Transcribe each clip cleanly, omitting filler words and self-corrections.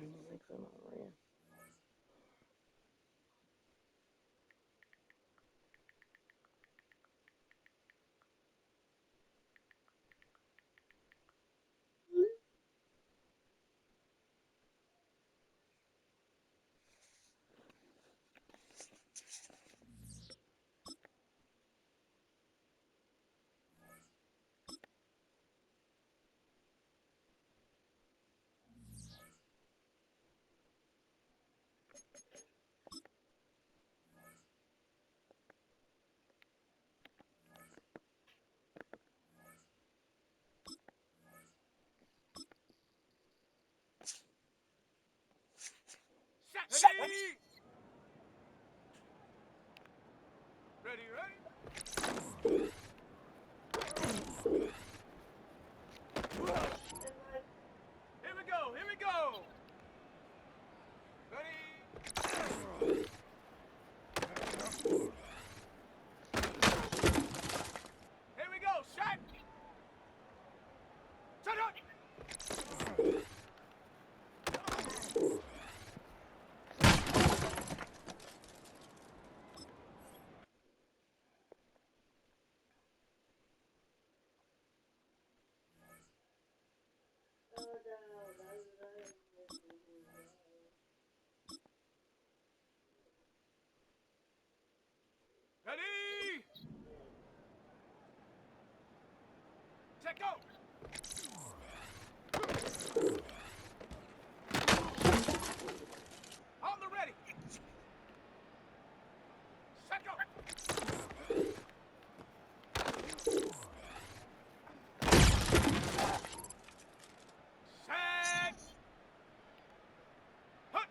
Mix them up, yeah. Ready? Ready, ready? Here we go, here we go! Ready? Here we go, set! Set up! Ready? Set, go! On the ready! Set, go! Set! Hut!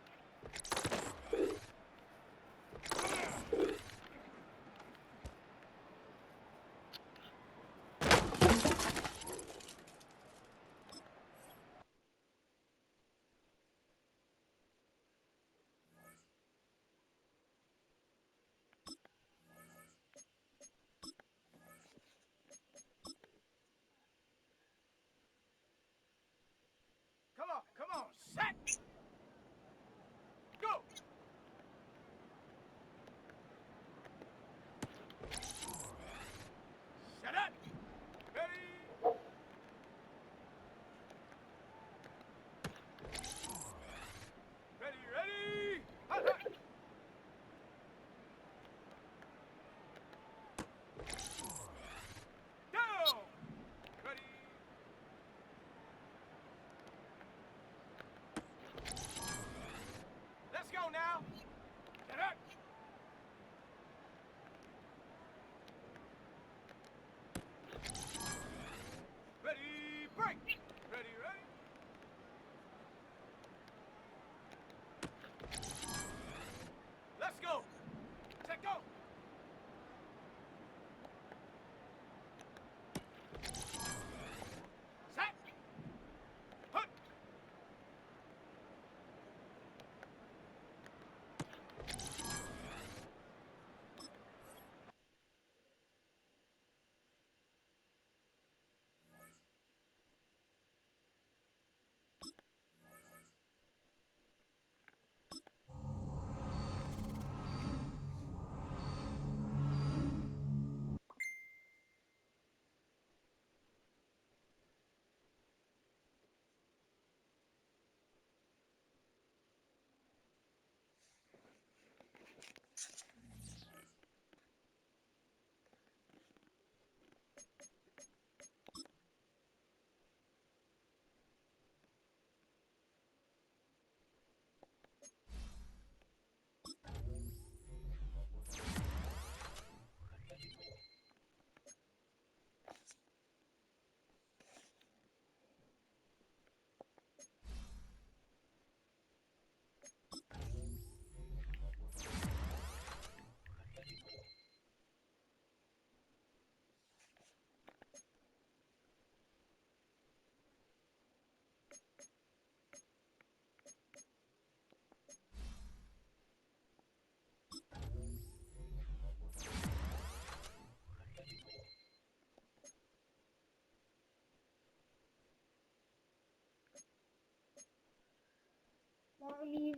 Mommy,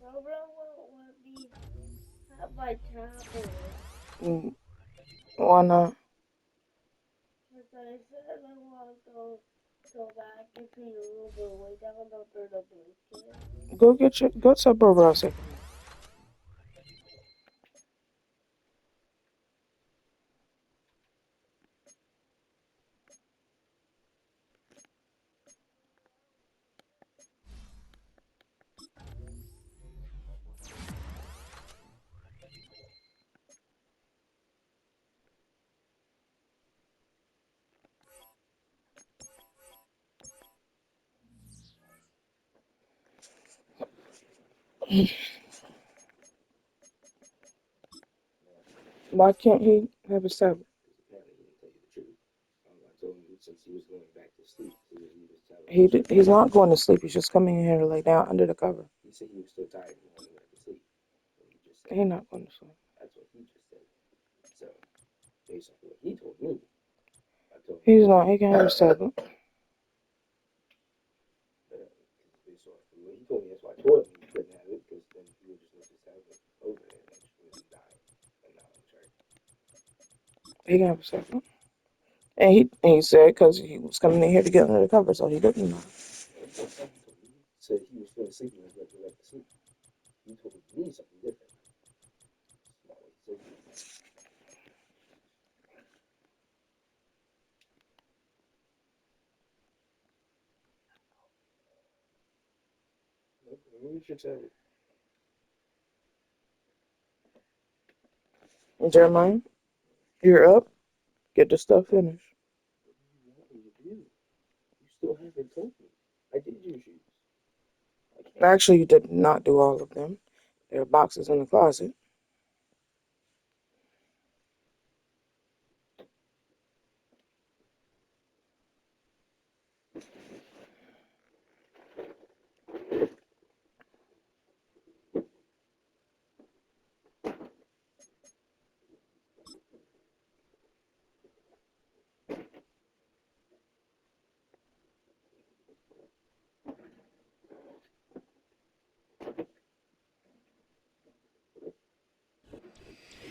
Robert won't let me have my tablet. Mm, why not? Because I said I want to go back into the room and lay down under the blanket. Go to Barbara second. Why can't he have his tablet? He's not going to sleep. He's just coming in here to lay down under the cover. He's not going to sleep. He's not. He can have his tablet. He can have his tablet. And he said because he was coming in here to get under the cover, so he didn't know. Jeremiah, you're up. Get the stuff finished. Actually, you did not do all of them. There are boxes in the closet.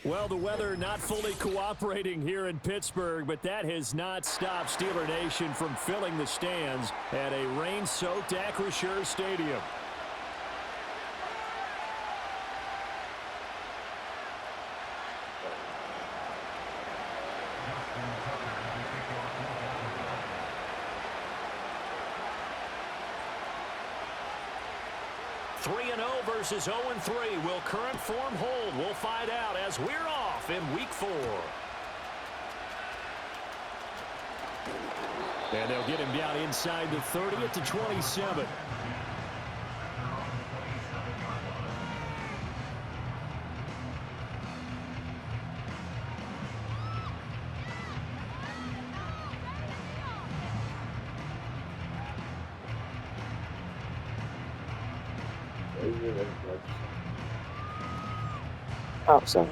Well, the weather not fully cooperating here in Pittsburgh, but that has not stopped Steeler Nation from filling the stands at a rain-soaked Acrisure Stadium. Versus 0-3. Will current form hold? We'll find out as we're off in Week 4. And they'll get him down inside the 30 at the 27. Outside.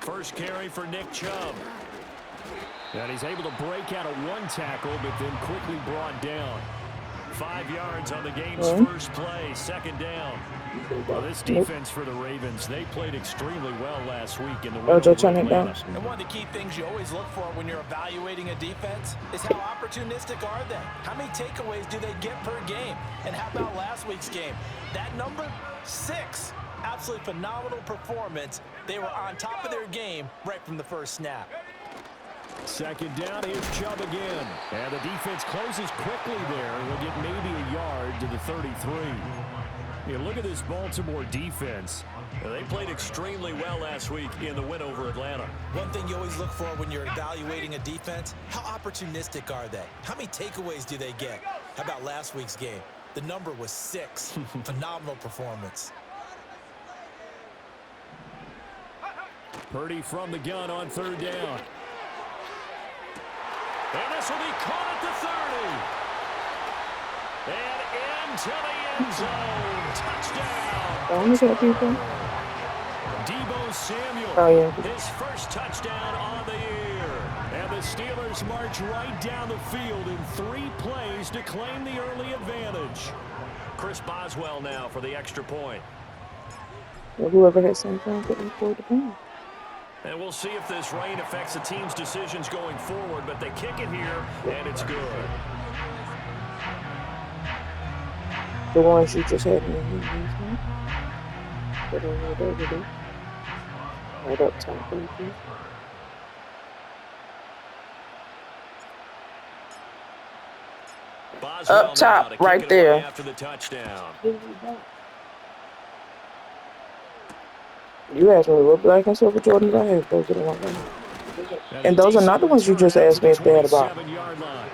First carry for Nick Chubb. And he's able to break out of one tackle, but then quickly brought down. 5 yards on the game's first play, second down. Well, this defense for the Ravens, they played extremely well last week in the win over Atlanta. And one of the key things you always look for when you're evaluating a defense is how opportunistic are they? How many takeaways do they get per game? And how about last week's game? That number, 6. Absolutely phenomenal performance. They were on top of their game right from the first snap. Second down, here's Chubb again. And the defense closes quickly there. They'll get maybe a yard to the 33. Yeah, look at this Baltimore defense. They played extremely well last week in the win over Atlanta. One thing you always look for when you're evaluating a defense, how opportunistic are they? How many takeaways do they get? How about last week's game? The number was 6. Phenomenal performance. Purdy from the gun on third down. And this will be caught at the 30. And into the end zone. Touchdown. People. Deebo Samuel. Oh, yeah. His first touchdown on the year. And the Steelers march right down the field in 3 plays to claim the early advantage. Chris Boswell now for the extra point. Well, whoever has some time putting forward the ball. And we'll see if this rain affects the team's decisions going forward, but they kick it here, and it's good. The ones you just had in the heat. Put on right over there. Right up top right there. Boswell Up top, now to kick right it there. away after the touchdown. You asked me what black and silver Jordans I have. Those are the ones I have. And those are not the ones you just asked me if they had about. 27-yard line.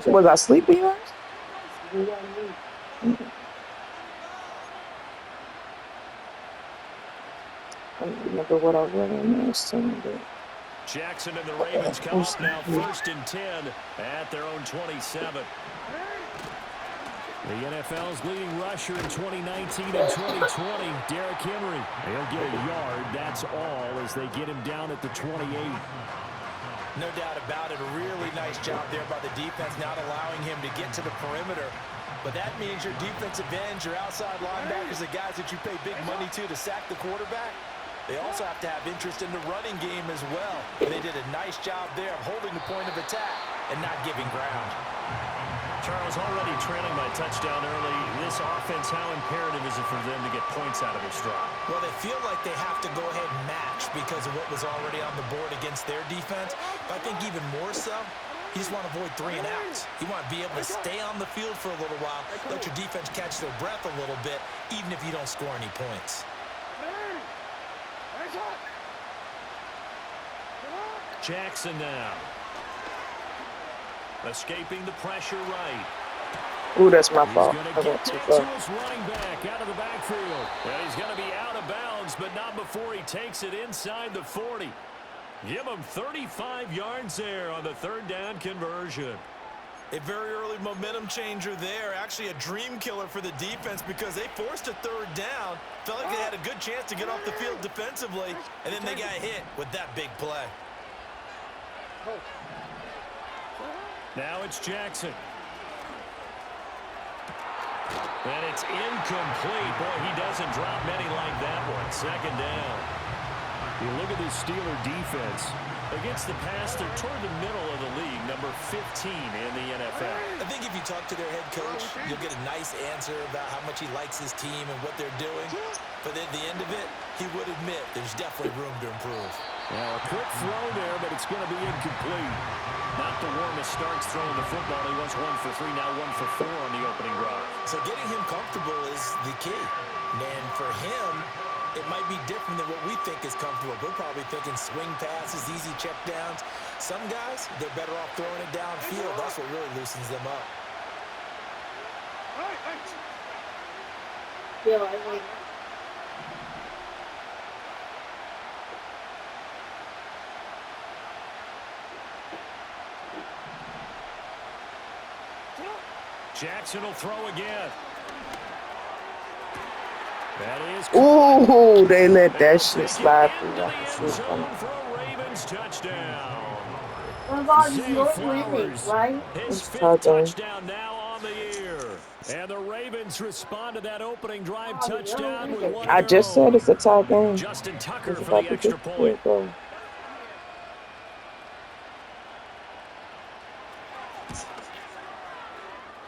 Was I sleeping, you asked? I don't remember what I read on last time, but Jackson and the Ravens come up now 1st and 10 at their own 27. The NFL's leading rusher in 2019 and 2020, Derrick Henry. He'll get a yard, that's all, as they get him down at the 28. No doubt about it. A really nice job there by the defense, not allowing him to get to the perimeter. But that means your defensive ends, your outside linebackers, the guys that you pay big money to sack the quarterback, they also have to have interest in the running game as well. And they did a nice job there of holding the point of attack and not giving ground. Charles, already trailing by touchdown early. This offense, how imperative is it for them to get points out of this drive? Well, they feel like they have to go ahead and match because of what was already on the board against their defense. But I think even more so, you just want to avoid 3 and outs. You want to be able to stay on the field for a little while, let your defense catch their breath a little bit, even if you don't score any points. Jackson now. Escaping the pressure right. ooh, that's my He's fault. going I to went get too back far. to his running back out of the backfield. And he's going to be out of bounds, but not before he takes it inside the 40. Give him 35 yards there on the 3rd down conversion. A very early momentum changer there. Actually a dream killer for the defense because they forced a 3rd down. Felt like they had a good chance to get off the field defensively, and then they got hit with that big play. Now it's Jackson. And it's incomplete. Boy, he doesn't drop many like that one. 2nd down. You look at this Steeler defense. Against the pass, they're toward the middle of the league, number 15 in the NFL. I think if you talk to their head coach, you'll get a nice answer about how much he likes his team and what they're doing. But at the end of it, he would admit there's definitely room to improve. Now, a quick throw there, but it's going to be incomplete. Not the warmest starts throwing the football. He was 1 for 3, now 1 for 4 on the opening drive. So getting him comfortable is the key. And for him, it might be different than what we think is comfortable. We're probably thinking swing passes, easy check downs. Some guys, they're better off throwing it downfield. That's what really loosens them up. Yeah, I like that. Jackson will throw again. That is. Ooh, they let that shit slide through. Into I the can end see it zone coming. for a Ravens touchdown. What about Zay your Flowers, winnings, right? his It's 5th touchdown. touchdown now on the year. And the Ravens respond to that opening drive touchdown with one I of just their said it's a tie game. own. Justin Tucker It's for about the to extra get point. goal.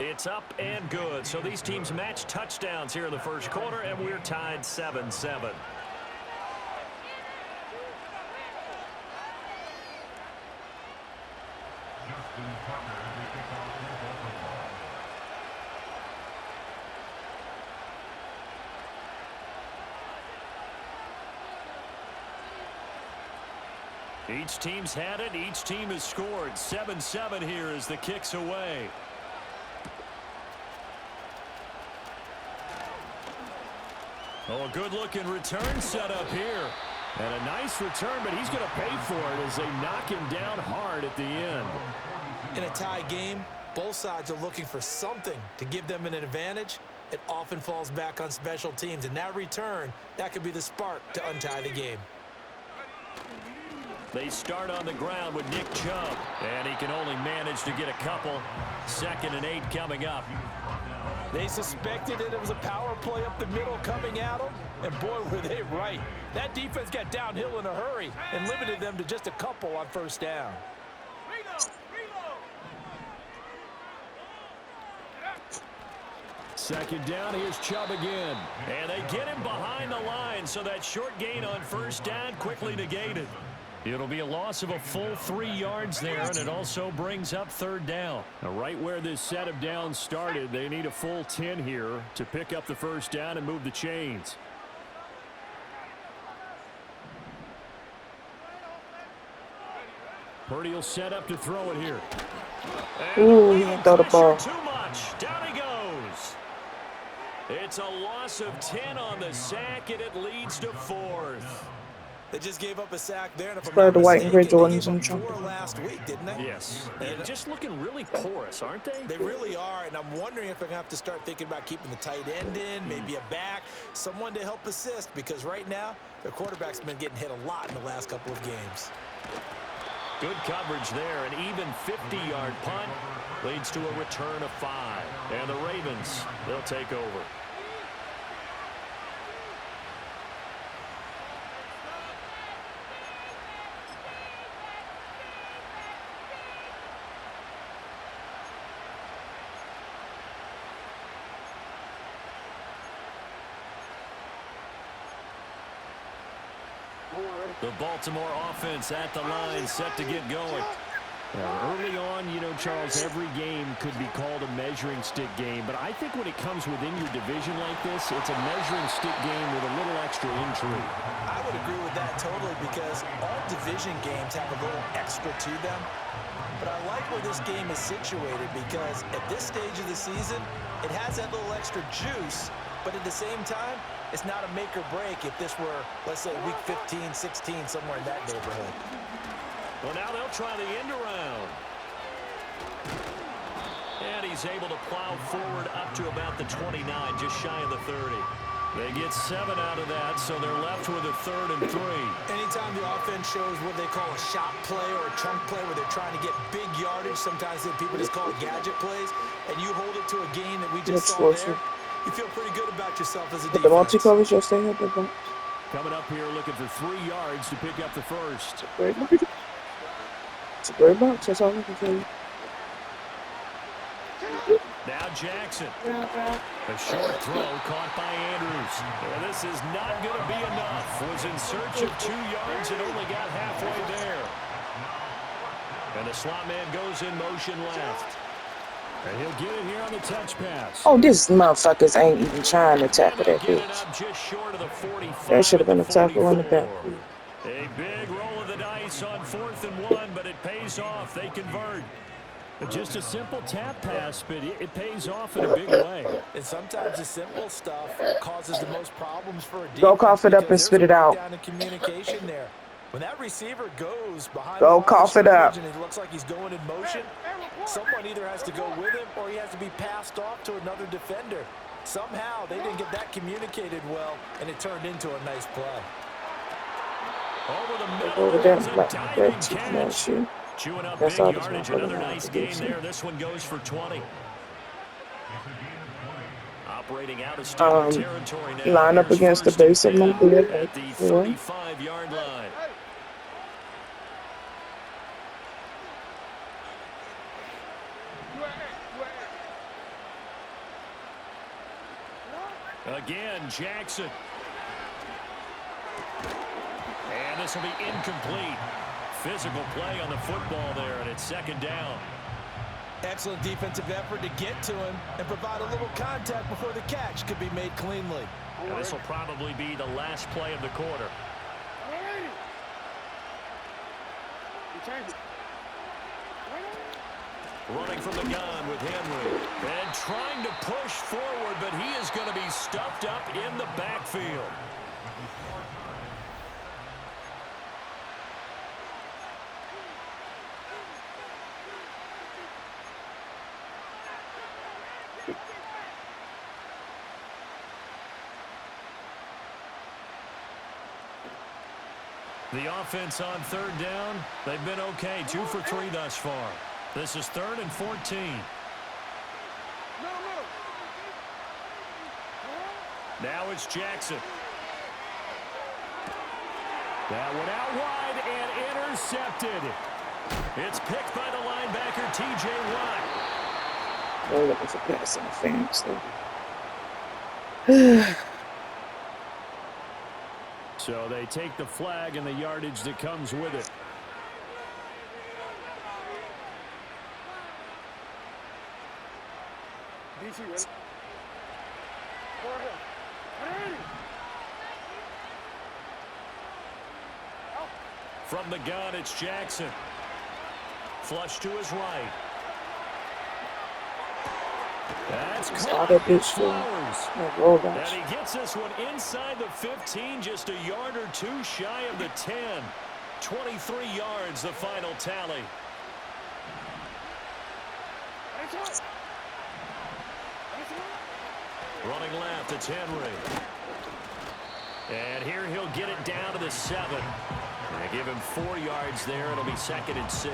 It's up and good. So these teams match touchdowns here in the first quarter, and we're tied 7-7. Each team's had it. Each team has scored. 7-7 here as the kick's away. Oh, a good-looking return set up here. And a nice return, but he's going to pay for it as they knock him down hard at the end. In a tie game, both sides are looking for something to give them an advantage. It often falls back on special teams. And that return, that could be the spark to untie the game. They start on the ground with Nick Chubb, and he can only manage to get a couple. 2nd and 8 coming up. They suspected it was a power play up the middle coming at them, and boy, were they right. That defense got downhill in a hurry and limited them to just a couple on 1st down. Reload! Reload! 2nd down, here's Chubb again. And they get him behind the line, so that short gain on 1st down quickly negated. It'll be a loss of a full 3 yards there, and it also brings up 3rd down. Now, right where this set of downs started, they need a full 10 here to pick up the 1st down and move the chains. Purdy will set up to throw it here. Ooh, he didn't throw the ball. Too much. Down he goes. It's a loss of 10 on the sack, and it leads to 4th. They just gave up a sack there, and if I'm Spread not the white and gray mistaken, they Jordans gave on up Trump. 4 last week, didn't they? Yes. And just looking really porous, aren't they? They really are, and I'm wondering if they're going to have to start thinking about keeping the tight end in, maybe a back, someone to help assist, because right now, their quarterback's been getting hit a lot in the last couple of games. Good coverage there. An even 50-yard punt leads to a return of 5. And the Ravens, they'll take over. The Baltimore offense at the line, set to get going. Early on, you know, Charles, every game could be called a measuring stick game. But I think when it comes within your division like this, it's a measuring stick game with a little extra intrigue. I would agree with that totally, because all division games have a little extra to them. But I like where this game is situated, because at this stage of the season, it has that little extra juice. But at the same time, it's not a make or break if this were, let's say, week 15, 16, somewhere in that neighborhood. Well, now they'll try the end around. And he's able to plow forward up to about the 29, just shy of the 30. They get 7 out of that, so they're left with a 3rd and 3. Anytime the offense shows what they call a shot play or a chunk play where they're trying to get big yardage, sometimes people just call it gadget plays, and you hold it to a gain that we just saw there, you feel pretty good about yourself as a defense. The multi-coverage, you'll stay at the box. Coming up here looking for 3 yards to pick up the 1st. Great box. It's a great box. That's all I can tell you. Now Jackson. Bro. A short throw caught by Andrews. And this is not going to be enough. Was in search of 2 yards and only got halfway there. And the slot man goes in motion left. And he'll get it here on the touch pass. Oh, these motherfuckers ain't even trying to tackle that Get it bitch. up just short of the 45. That should have been a tackle in the back. A big roll of the dice on 4th and 1, but it pays off. They convert. Just a simple tap pass, but it pays off in a big way. And sometimes the simple stuff causes the most problems for a defense. Go cough it up and spit it out. Down in communication there. When that receiver goes behind Go the cough it up. and it looks like he's going in motion, someone either has to go with him or he has to be passed off to another defender. Somehow they didn't get that communicated well, and it turned into a nice play. Over the middle, Over there's there, a like diving that, catch. you. Chewing up That's big all this yardage. motherfucker Another wants nice to do, game so. there. This one goes for 20. Operating out of Steeler territory now. Line up Here's against the 1st and base of 10 my bed. at the Yeah. 35-yard line. Again, Jackson. And this will be incomplete. Physical play on the football there, and it's 2nd down. Excellent defensive effort to get to him and provide a little contact before the catch could be made cleanly. And this will probably be the last play of the quarter. Running from the gun with Henry. And trying to push forward, but he is going to be stuffed up in the backfield. The offense on third down, they've been okay. 2 for 3 thus far. This is 3rd and 14. Now it's Jackson. That one out wide and intercepted. It's picked by the linebacker, T.J. Watt. Oh, that was a pass interference there. So they take the flag and the yardage that comes with it. From the gun, it's Jackson. Flush to his right. That's caught. And he gets this one inside the 15, just a yard or two shy of the 10. 23 yards, the final tally. Running left, it's Henry. And here he'll get it down to the 7. They give him 4 yards there. It'll be 2nd and 6.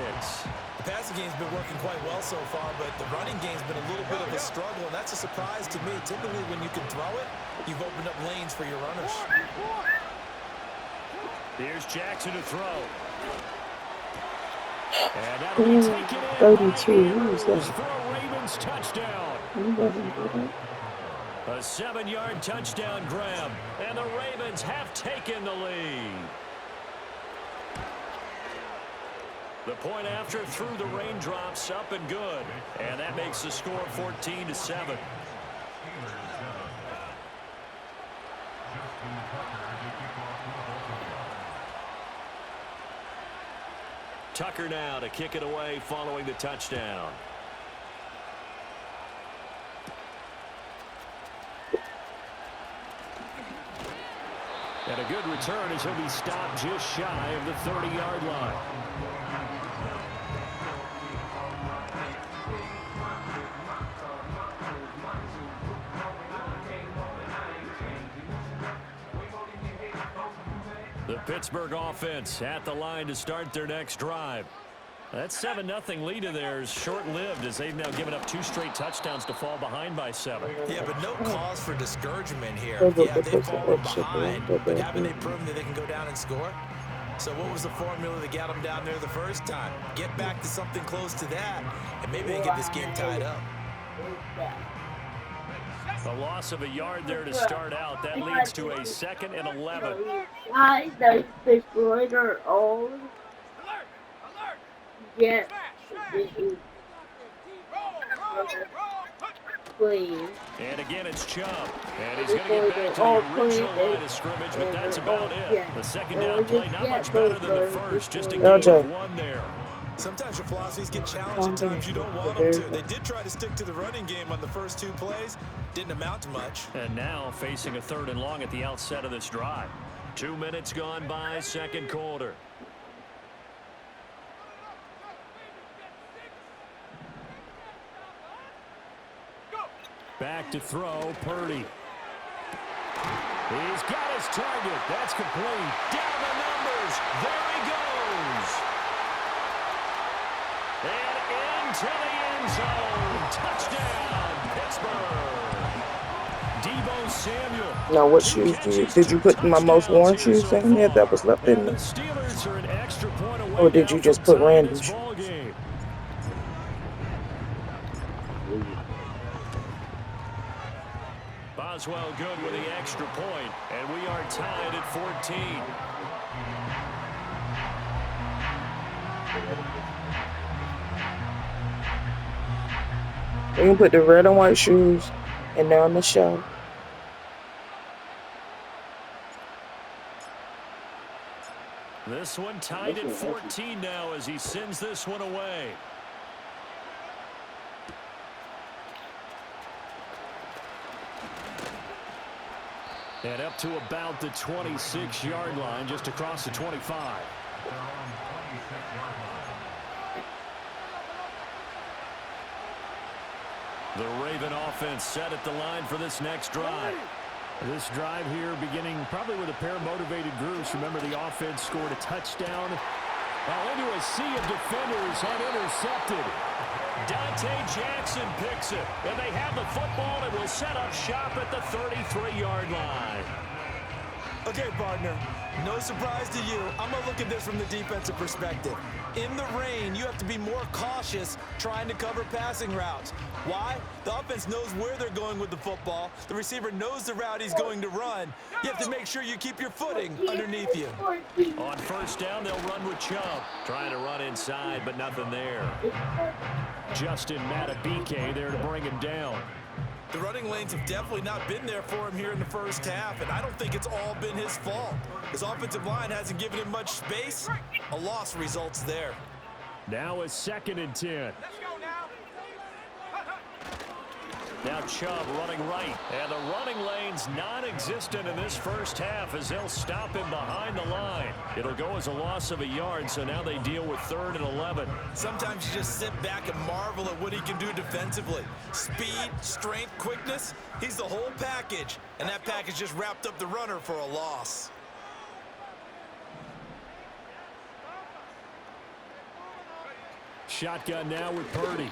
The passing game's been working quite well so far, but the running game's been a little bit of a struggle, and that's a surprise to me. Typically, when you can throw it, you've opened up lanes for your runners. Here's Jackson to throw. And that'll be taken in 32. Who's that? for a Ravens touchdown. A 7-yard touchdown grab, and the Ravens have taken the lead. The point after through the raindrops, up and good. And that makes the score 14-7. Tucker now to kick it away following the touchdown. And a good return as he'll be stopped just shy of the 30-yard line. The Pittsburgh offense at the line to start their next drive. That 7-0 lead of theirs short-lived as they've now given up 2 straight touchdowns to fall behind by 7. Yeah, but no cause for discouragement here. Yeah, they've fallen behind, but haven't they proven that they can go down and score? So what was the formula that got them down there the first time? Get back to something close to that, and maybe they get this game tied up. A loss of a yard there to start out. That leads to a 2nd and 11. Why does the Reuters own? Yes, please. And again, it's Chubb. And he's going to get back to the original line of scrimmage, but that's about it. The second down play, not much better than the first, just a gain of 1 there. Sometimes your philosophies get challenged, sometimes you don't want them to. They did try to stick to the running game on the first 2 plays. Didn't amount to much. And now facing a 3rd and long at the outset of this drive. 2 minutes gone by, 2nd quarter. Back to throw, Purdy. He's got his target. That's complete. Down the numbers. There he goes. And into the end zone. Touchdown, Pittsburgh. Deebo Samuel. Now, what shoes did you put my most worn shoes in there that was left in The there? Steelers are an extra point away. Or did you just put random shoes? Boswell good with the extra point, and we are tied at 14. You can put the red and white shoes in there on the shelf. This one tied at 14 now as he sends this one away. And up to about the 26-yard line, just across the 25. The Raven offense set at the line for this next drive. This drive here beginning probably with a pair of motivated groups. Remember, the offense scored a touchdown. Now into a sea of defenders and intercepted. Dante Jackson picks it. And they have the football and will set up shop at the 33-yard line. Okay, partner, no surprise to you. I'm going to look at this from the defensive perspective. In the rain, you have to be more cautious trying to cover passing routes. Why? The offense knows where they're going with the football. The receiver knows the route he's going to run. You have to make sure you keep your footing underneath you. On first down, they'll run with Chubb. Trying to run inside, but nothing there. Justin Matabike there to bring him down. The running lanes have definitely not been there for him here in the first half, and I don't think it's all been his fault. His offensive line hasn't given him much space. A loss results there. Now a 2nd and 10. Let's go now. Now Chubb running right. And the running lane's non-existent in this first half as they'll stop him behind the line. It'll go as a loss of a yard, so now they deal with 3rd and 11. Sometimes you just sit back and marvel at what he can do defensively. Speed, strength, quickness, he's the whole package. And that package just wrapped up the runner for a loss. Shotgun now with Purdy.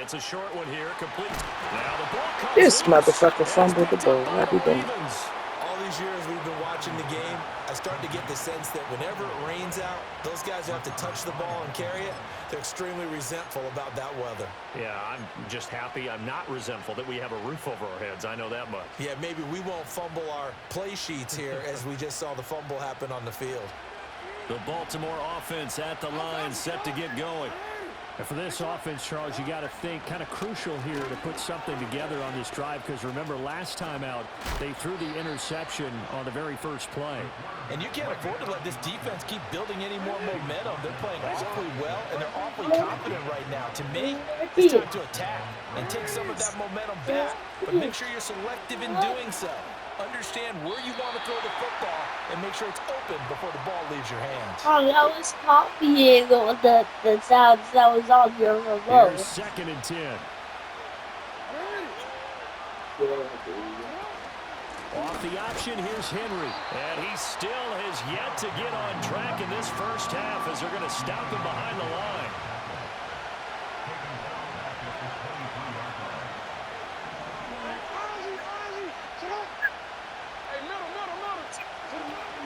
It's a short one here, complete. Now the ball comes This in. motherfucker fumbled the ball. Happy day. All these years we've been watching the game, I start to get the sense that whenever it rains out, those guys who have to touch the ball and carry it, they're extremely resentful about that weather. Yeah, I'm just happy I'm not resentful that we have a roof over our heads. I know that much. Yeah, maybe we won't fumble our play sheets here as we just saw the fumble happen on the field. The Baltimore offense at the line, set to get going. And for this offense, Charles, you got to think kind of crucial here to put something together on this drive, because remember last time out they threw the interception on the very first play. And you can't afford to let this defense keep building any more momentum. They're playing awfully well, and they're awfully confident right now. To me, it's time to attack and take some of that momentum back, but make sure you're selective in doing so. Understand where you want to throw the football and make sure it's open before the ball leaves your hands. Oh, that was copying the sounds that was on your remote. Here's 2nd and 10. Off the option, here's Henry. And he still has yet to get on track in this first half as they're going to stop him behind the line.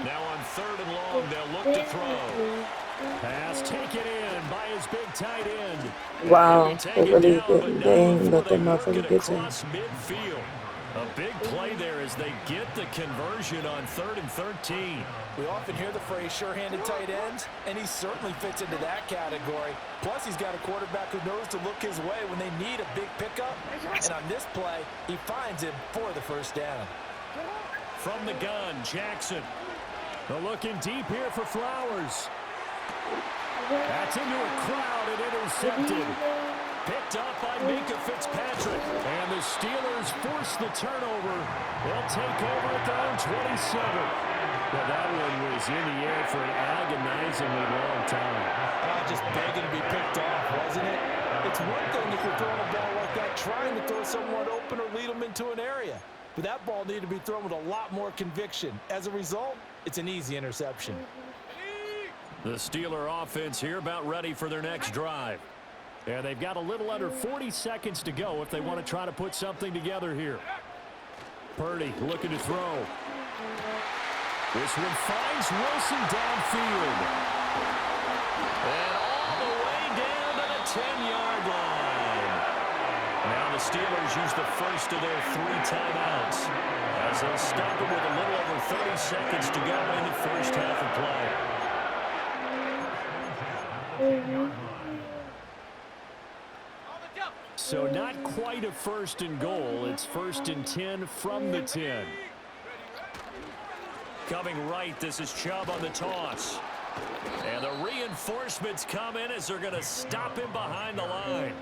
Now on 3rd and long, they'll look to throw. Pass taken in by his big tight end. Wow, And they really taken down, but they ain't not let before that they motherfucker work it get to him. across midfield. A big play there as they get the conversion on 3rd and 13. We often hear the phrase sure-handed tight ends, and he certainly fits into that category. Plus, he's got a quarterback who knows to look his way when they need a big pickup. And on this play, he finds him for the first down. From the gun, Jackson. They're looking deep here for Flowers. That's into a crowd and intercepted. Picked up by Minkah Fitzpatrick. And the Steelers force the turnover. They'll take over at their own 27. Well, that one was in the air for an agonizingly long time. Just begging to be picked off, wasn't it? It's one thing if you're throwing a ball like that, trying to throw someone open or lead them into an area. But that ball needed to be thrown with a lot more conviction. As a result, it's an easy interception. The Steeler offense here about ready for their next drive. And they've got a little under 40 seconds to go if they want to try to put something together here. Purdy looking to throw. This one finds Wilson downfield. And all the way down to the 10-yard line. Now the Steelers use the first of their 3 timeouts as they'll stop it with a little over 30 seconds to go in the first half of play. So not quite a 1st and goal. It's 1st and 10 from the 10. Coming right, this is Chubb on the toss. And the reinforcements come in as they're going to him behind the line.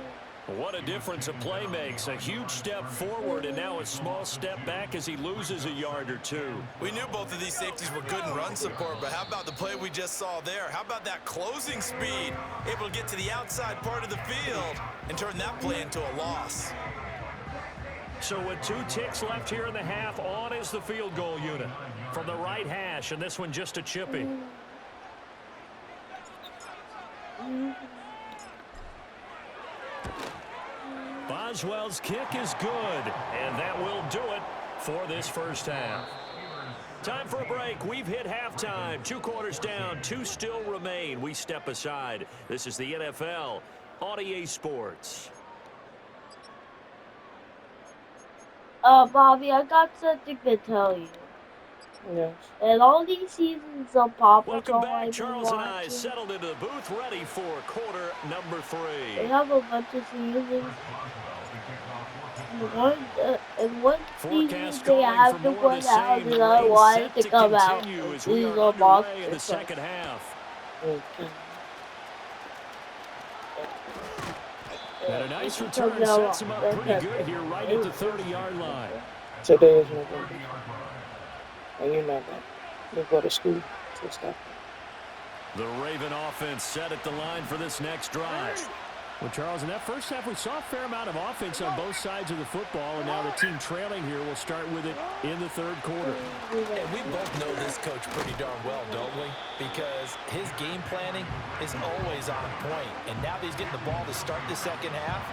What a difference a play makes. A huge step forward and now a small step back as he loses a yard or 2. We knew both of these safeties were good in run support, but how about the play we just saw there? How about that closing speed? Able to get to the outside part of the field and turn that play into a loss. So with 2 ticks left here in the half, on is the field goal unit from the right hash, and this one just a chippy. Boswell's kick is good, and that will do it for this first half. Time for a break. We've hit halftime. 2 quarters down, 2 still remain. We step aside. This is the NFL on EA Sports. Bobby, I got something to tell you. Yes. And all these seasons of Paw Patrol Welcome back. I've been Charles and I watching, settled into the booth, ready for quarter number 3. they have a bunch of seasons. And one season Forecast they calling have for to more of put the out same. and I Rain wanted set to come out. continue as These we are are underway in the monsters. second half. Okay. And a nice return sets him up pretty good here right at the 30-yard line. Today is November. And you know that. We go to school. So stop. The Raven offense set at the line for this next drive. Well, Charles, in that first half, we saw a fair amount of offense on both sides of the football, and now the team trailing here will start with it in the third quarter. And we both know this coach pretty darn well, don't we? Because his game planning is always on point. And now that he's getting the ball to start the second half,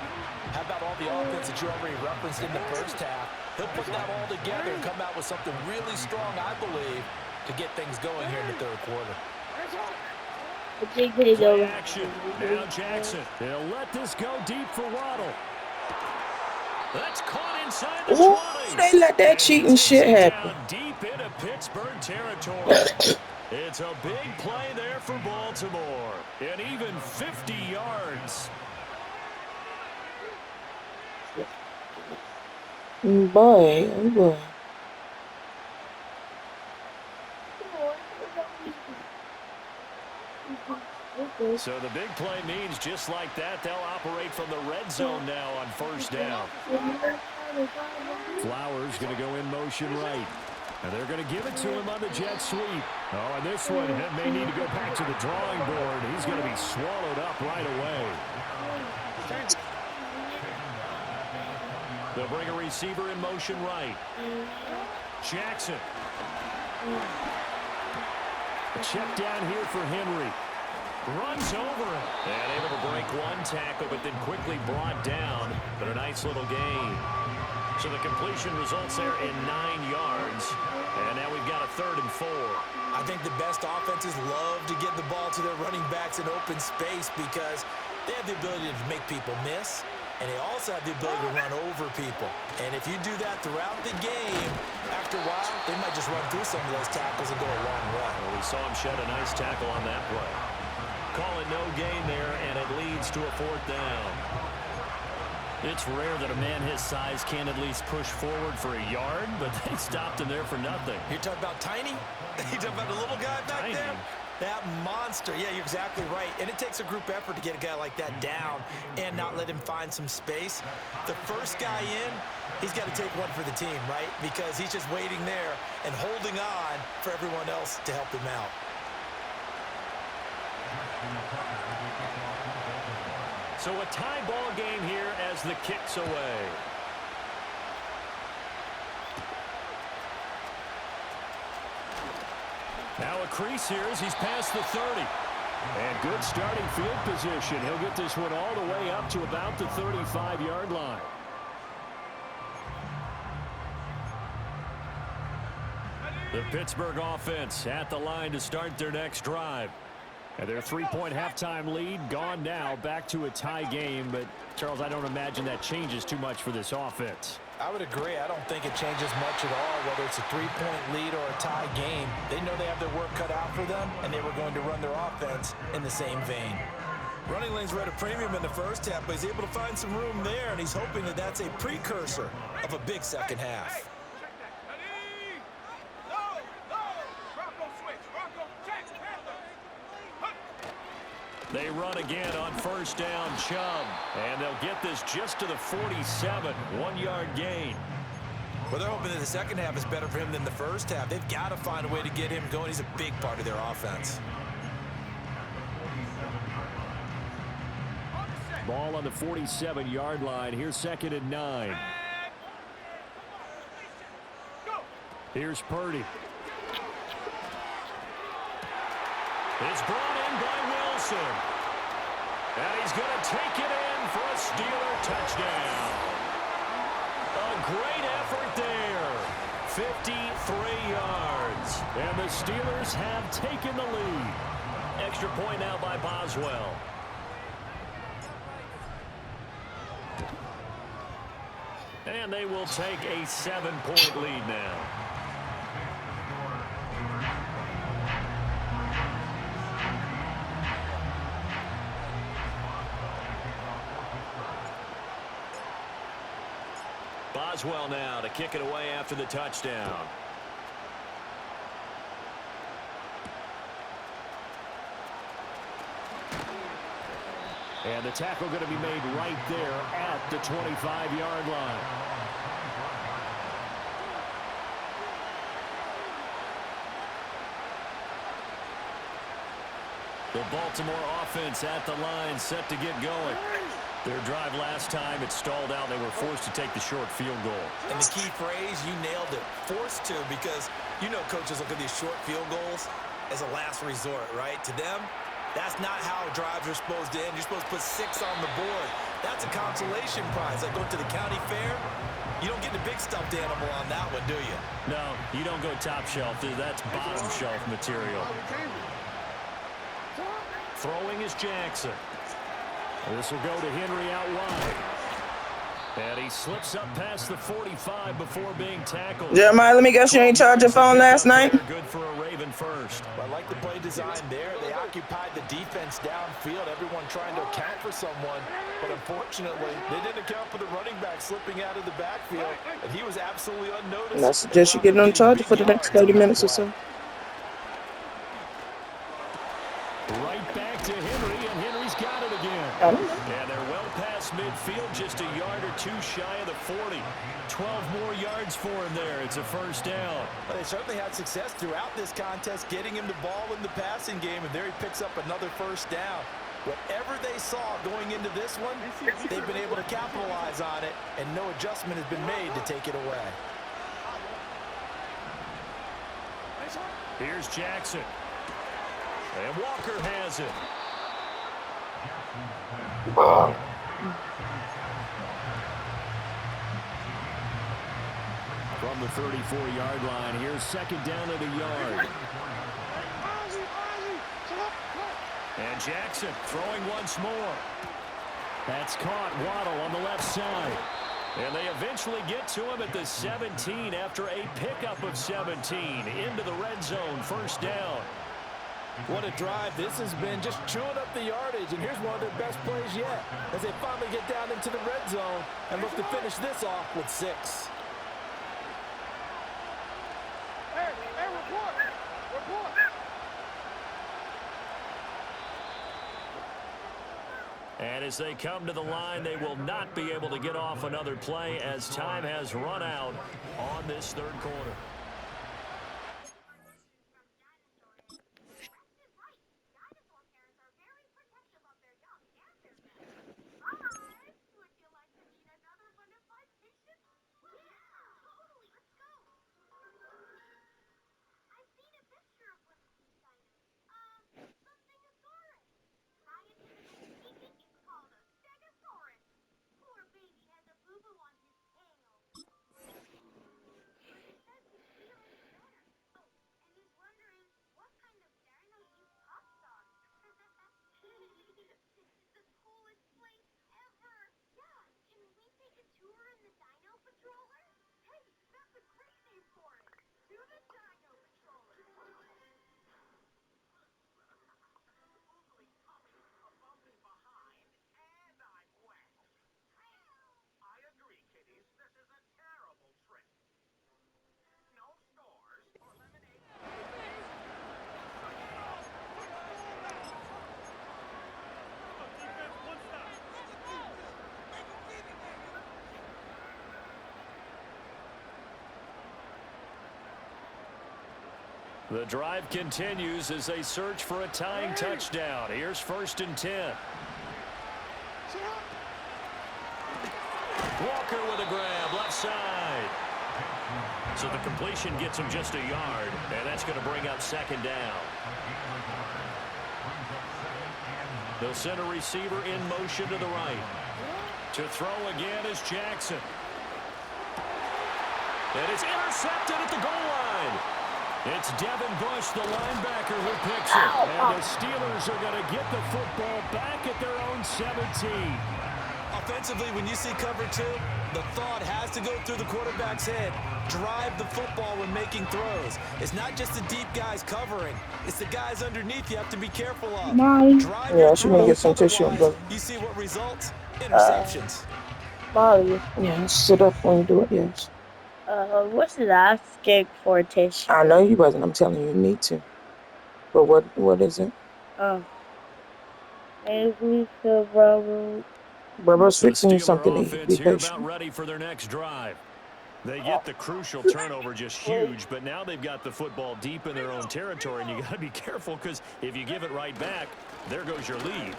how about all the offense that you already referenced in the first half? He'll put that all together and come out with something really strong, I believe, to get things going here in the third quarter. Play action. Now Jackson. They'll let this go deep for Waddle. That's caught inside the 20. They let that cheating shit happen. Deep into Pittsburgh territory. It's a big play there for Baltimore. And even 50 yards. Boy, oh boy. So the big play means just like that, they'll operate from the red zone now on first down. Flowers going to go in motion right. And they're going to give it to him on the jet sweep. Oh, and this one may need to go back to the drawing board. He's going to be swallowed up right away. They'll bring a receiver in motion right. Jackson. A check down here for Henry. Runs over it. And able to break one tackle, but then quickly brought down. But a nice little gain. So the completion results there in 9 yards. And now we've got a 3rd and 4. I think the best offenses love to get the ball to their running backs in open space because they have the ability to make people miss, and they also have the ability to run over people. And if you do that throughout the game, after a while, they might just run through some of those tackles and go a long way. Well, we saw him shed a nice tackle on that play. Call it no gain there, and it leads to a 4th down. It's rare that a man his size can at least push forward for a yard, but they stopped him there for nothing. You're talking about Tiny? You're talking about the little guy back there? That monster. Yeah, you're exactly right. And it takes a group effort to get a guy like that down and not let him find some space. The first guy in, he's got to take one for the team, right? Because he's just waiting there and holding on for everyone else to help him out. So a tie ball game here as the kick's away. Now a crease here as he's past the 30. And good starting field position. He'll get this one all the way up to about the 35-yard line. The Pittsburgh offense at the line to start their next drive. And their 3-point halftime lead gone now, back to a tie game. But, Charles, I don't imagine that changes too much for this offense. I would agree. I don't think it changes much at all, whether it's a 3-point lead or a tie game. They know they have their work cut out for them, and they were going to run their offense in the same vein. Running lanes were at a premium in the first half, but he's able to find some room there, and he's hoping that that's a precursor of a big second half. They run again on first down, Chubb. And they'll get this just to the 47, 1-yard gain. Well, they're hoping that the second half is better for him than the first half. They've got to find a way to get him going. He's a big part of their offense. Ball on the 47-yard line. Here's 2nd and 9. Here's Purdy. It's brought in by Wilson. And he's going to take it in for a Steeler touchdown. A great effort there. 53 yards. And the Steelers have taken the lead. Extra point now by Boswell. And they will take a 7-point lead now. Boswell now to kick it away after the touchdown. And the tackle going to be made right there at the 25-yard line. The Baltimore offense at the line, set to get going. Their drive last time, it stalled out. They were forced to take the short field goal. And the key phrase, you nailed it. Forced to, because you know coaches look at these short field goals as a last resort, right? To them, that's not how drives are supposed to end. You're supposed to put 6 on the board. That's a consolation prize. Like going to the county fair, you don't get the big stuffed animal on that one, do you? No, you don't go top shelf. That's bottom shelf material. Throwing is Jackson. This will go to Henry out wide. And he slips up past the 45 before being tackled. Jeremiah, let me guess you ain't charged your phone last night? Good for a Raven first. I like the play design there. They occupied the defense downfield, everyone trying to account for someone. But unfortunately, they didn't account for the running back slipping out of the backfield. And he was absolutely unnoticed. And I suggest you get on charge for the next 30 minutes or so. Right back to Henry, and Henry's got it again. And they're well past midfield, just a yard or two shy of the 40. 12 more yards for him there. It's a first down. Well, they certainly had success throughout this contest, getting him the ball in the passing game, and there he picks up another first down. Whatever they saw going into this one, they've been able to capitalize on it, and no adjustment has been made to take it away. Here's Jackson. And Walker has it. From the 34-yard line, here's second down at a yard. And Jackson throwing once more. That's caught. Waddle on the left side. And they eventually get to him at the 17 after a pickup of 17 into the red zone. First down. What a drive this has been, just chewing up the yardage, and here's one of their best plays yet as they finally get down into the red zone and look to finish this off with 6. Hey, report! And as they come to the line, they will not be able to get off another play as time has run out on this third quarter. The drive continues as they search for a tying touchdown. Here's 1st and 10. Walker with a grab, left side. So the completion gets him just a yard, and that's going to bring up second down. They'll send a receiver in motion to the right. To throw again is Jackson. And it's intercepted at the goal line. It's Devin Bush, the linebacker, who picks it. And the Steelers are going to get the football back at their own 17. Offensively, when you see cover two, the thought has to go through the quarterback's head. Drive the football when making throws. It's not just the deep guys covering. It's the guys underneath you have to be careful of. Drive Yeah, she may get some tissue, but you see what results? Interceptions. Molly, yeah, sit up when you do it. Yes, what's the asking for tissue? I know you wasn't. I'm telling you, you need to. But what is it? Maybe the rubber. Bubba's The fixing you Steeler something to eat. offense Be here about patient. ready for their next drive. They get the crucial turnover just huge, but now they've got the football deep in their own territory, and you got to be careful because if you give it right back, there goes your lead.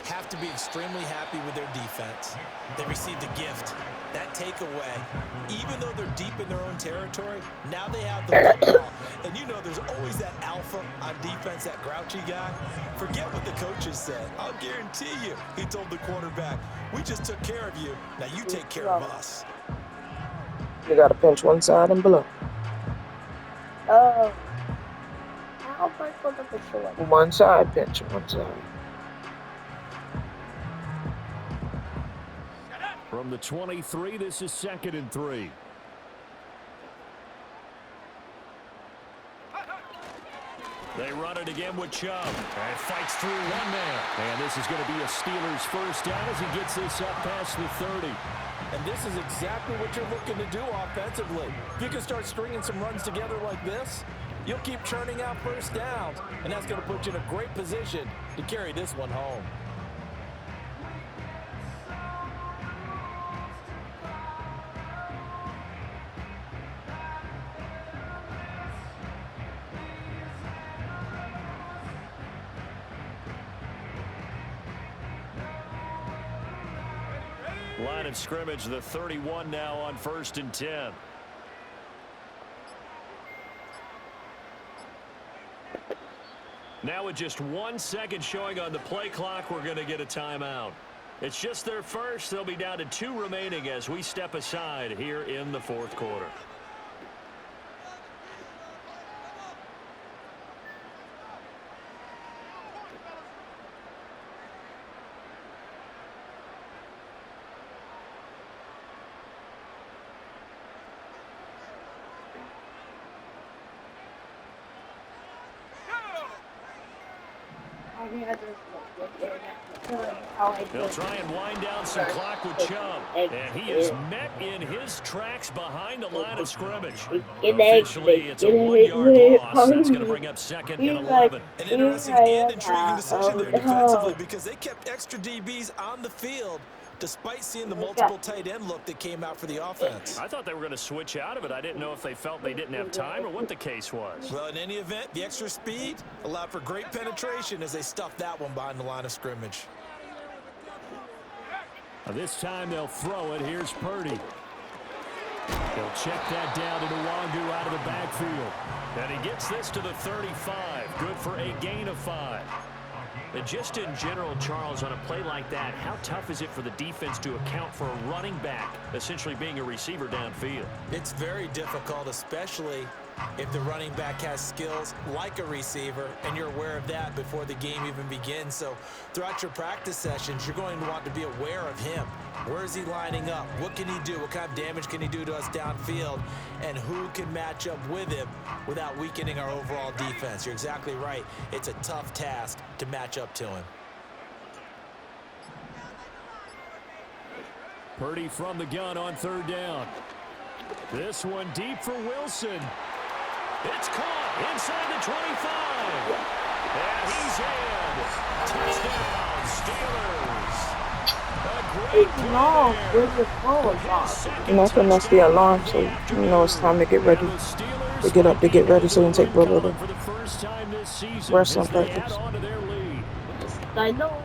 Have to be extremely happy with their defense. They received a gift. That takeaway, even though they're deep in their own territory, now they have the football. And you know there's always that alpha on defense, that grouchy guy. Forget what the coaches said. I'll guarantee you, he told the quarterback, we just took care of you. Now you take care of us. You got to pinch one side and below. How am I supposed to picture one? One side, pinch one side. From the 23, this is 2nd and 3. They run it again with Chubb. And fights through one man. And this is going to be a Steelers first down as he gets this up past the 30. And this is exactly what you're looking to do offensively. If you can start stringing some runs together like this, you'll keep churning out first downs. And that's going to put you in a great position to carry this one home. Line of scrimmage, the 31 now on 1st and 10. Now with just 1 second showing on the play clock, we're going to get a timeout. It's just their first. They'll be down to 2 remaining as we step aside here in the 4th quarter. They'll try and wind down some clock with Chubb. And he is met in his tracks behind the line of scrimmage. Officially, it's a 1-yard loss. That's going to bring up 2nd and 11. An interesting and intriguing decision there defensively because they kept extra DBs on the field despite seeing the multiple tight end look that came out for the offense. I thought they were going to switch out of it. I didn't know if they felt they didn't have time or what the case was. Well, in any event, the extra speed allowed for great penetration as they stuffed that one behind the line of scrimmage. This time they'll throw it. Here's Purdy. He'll check that down to Nwangu out of the backfield. And he gets this to the 35. Good for a gain of 5. And just in general, Charles, on a play like that, how tough is it for the defense to account for a running back essentially being a receiver downfield? It's very difficult, especially if the running back has skills like a receiver, and you're aware of that before the game even begins. So throughout your practice sessions, you're going to want to be aware of him. Where is he lining up? What can he do? What kind of damage can he do to us downfield? And who can match up with him without weakening our overall defense? You're exactly right. It's a tough task to match up to him. Purdy from the gun on 3rd down. This one deep for Wilson. It's caught inside the 25. And he's in. Touchdown, Steelers. A great play there. And that's when that's the alarm, so you know it's time to get ready. To get up, to get ready, so we can take Bubba to wrestling practice. I know.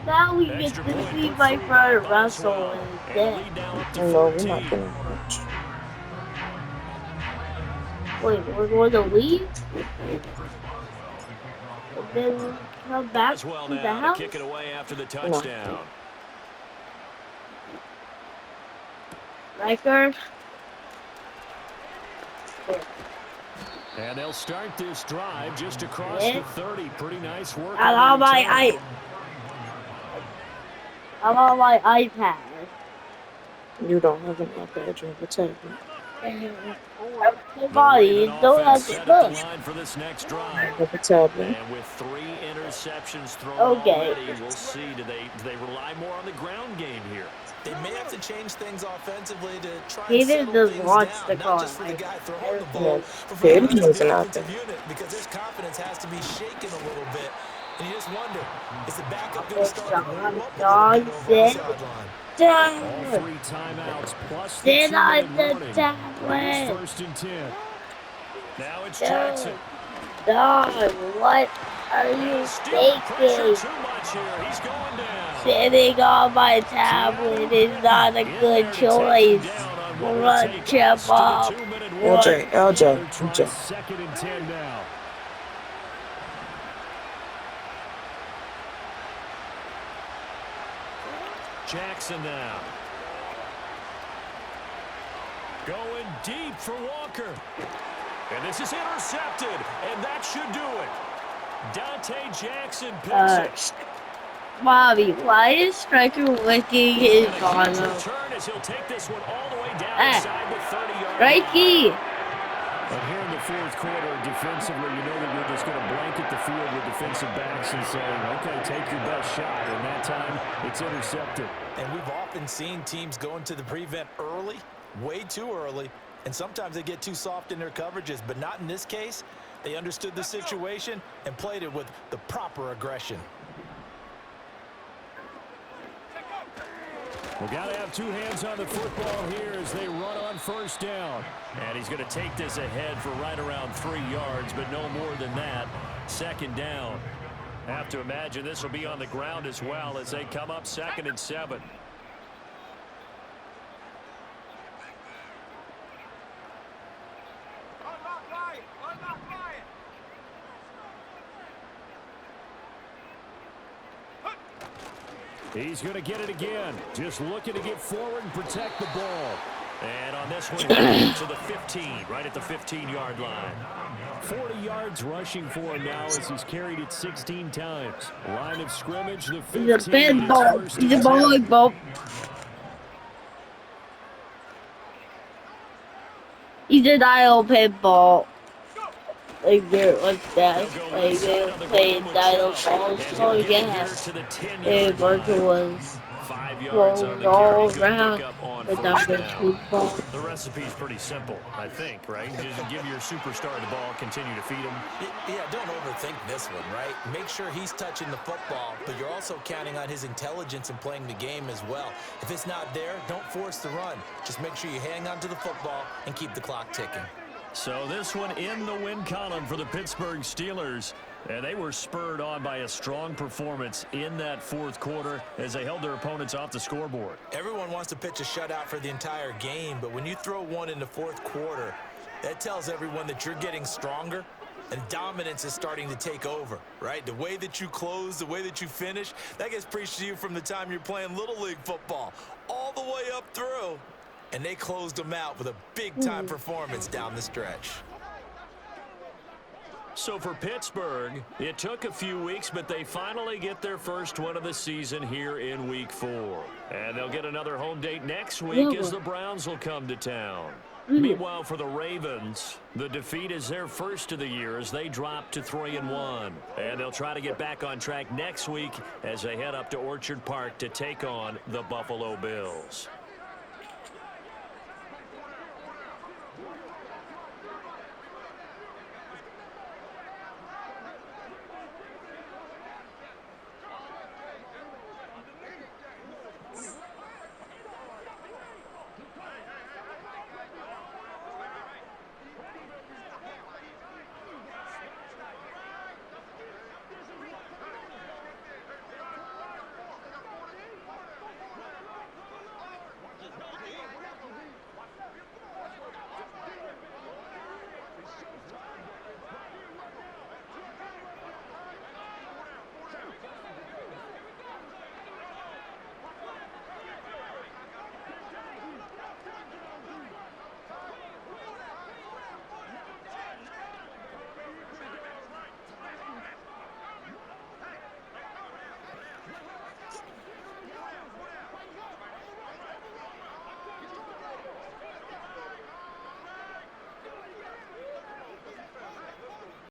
Now we get to see my brother wrestle and then. No, we're not doing much. Wait, we're going to leave? And then come back As well to the now to house? kick it away after the Come on. touchdown. Record? And they'll start this drive just across Yeah. the 30. Pretty nice work. I'm on on the my return. I'm on my iPad. You don't have an iPad, you have a tablet. Come on, you Raven don't have offense to set at the look. line for this next You drive. have a tablet. And with 3 interceptions thrown Okay. already, we'll see. Do they rely more on the ground game here? They may have to change things offensively to try He and didn't settle just things watch down. the Not car. just for the guy throwing the ball, Yeah. but for the He rest of wasn't the out offensive there. unit, because his confidence has to be shaken a little bit. And you just wonder, is the backup going to start to warm up a little bit over the sideline? All Done. 3 timeouts plus the Sit on 2-minute the warning. tablet. It is 1st and 10. Now it's Done. Jackson. Done. What are you Steal the pressure thinking? too much here. He's going down. Sitting on my tablet is not a In there good to take him choice. down on what will Run, take chip us to the up. 2-minute Run. warning. LJ, LJ, They're trying LJ. 2nd and 10 now. Jackson now. Going deep for Walker. And this is intercepted. And that should do it. Dante Jackson picks it. Bobby, why is Striker licking his And a huge bottom? return as he'll take this one all the way down Ah. inside the 30-yard line. Strikey! But here in the 4th quarter, defensively, you know that you're just going to blanket the field with defensive backs and saying, okay, take your best shot. And that time, it's intercepted. And we've often seen teams go into the prevent early, way too early, and sometimes they get too soft in their coverages, but not in this case. They understood the situation and played it with the proper aggression. We've got to have 2 hands on the football here as they run on 1st down. And he's going to take this ahead for right around 3 yards, but no more than that. 2nd down. Have to imagine this will be on the ground as well as they come up 2nd and 7. He's going to get it again. Just looking to get forward and protect the ball. And on this one, to the 15, right at the 15-yard line. 40 yards rushing for him now as he's carried it 16 times. Line of scrimmage, the 15. He's a bad ball. He's a bowling ball. He's an idle pinball. Like that. Like they're playing idle balls. So yeah. And Marco was 5 yards on the all carry. Good around pickup on with first that down. football. The recipe's pretty simple, I think, right? Just give your superstar the ball, continue to feed him. Yeah, don't overthink this one, right? Make sure he's touching the football, but you're also counting on his intelligence in playing the game as well. If it's not there, don't force the run. Just make sure you hang on to the football and keep the clock ticking. So this one in the win column for the Pittsburgh Steelers. And they were spurred on by a strong performance in that 4th quarter as they held their opponents off the scoreboard. Everyone wants to pitch a shutout for the entire game, but when you throw one in the 4th quarter, that tells everyone that you're getting stronger and dominance is starting to take over, right? The way that you close, the way that you finish, that gets preached to you from the time you're playing Little League football all the way up through. And they closed them out with a big-time performance down the stretch. So for Pittsburgh, it took a few weeks, but they finally get their first one of the season here in Week 4. And they'll get another home date next week as the Browns will come to town. Meanwhile, for the Ravens, the defeat is their first of the year as they drop to 3-1. And they'll try to get back on track next week as they head up to Orchard Park to take on the Buffalo Bills.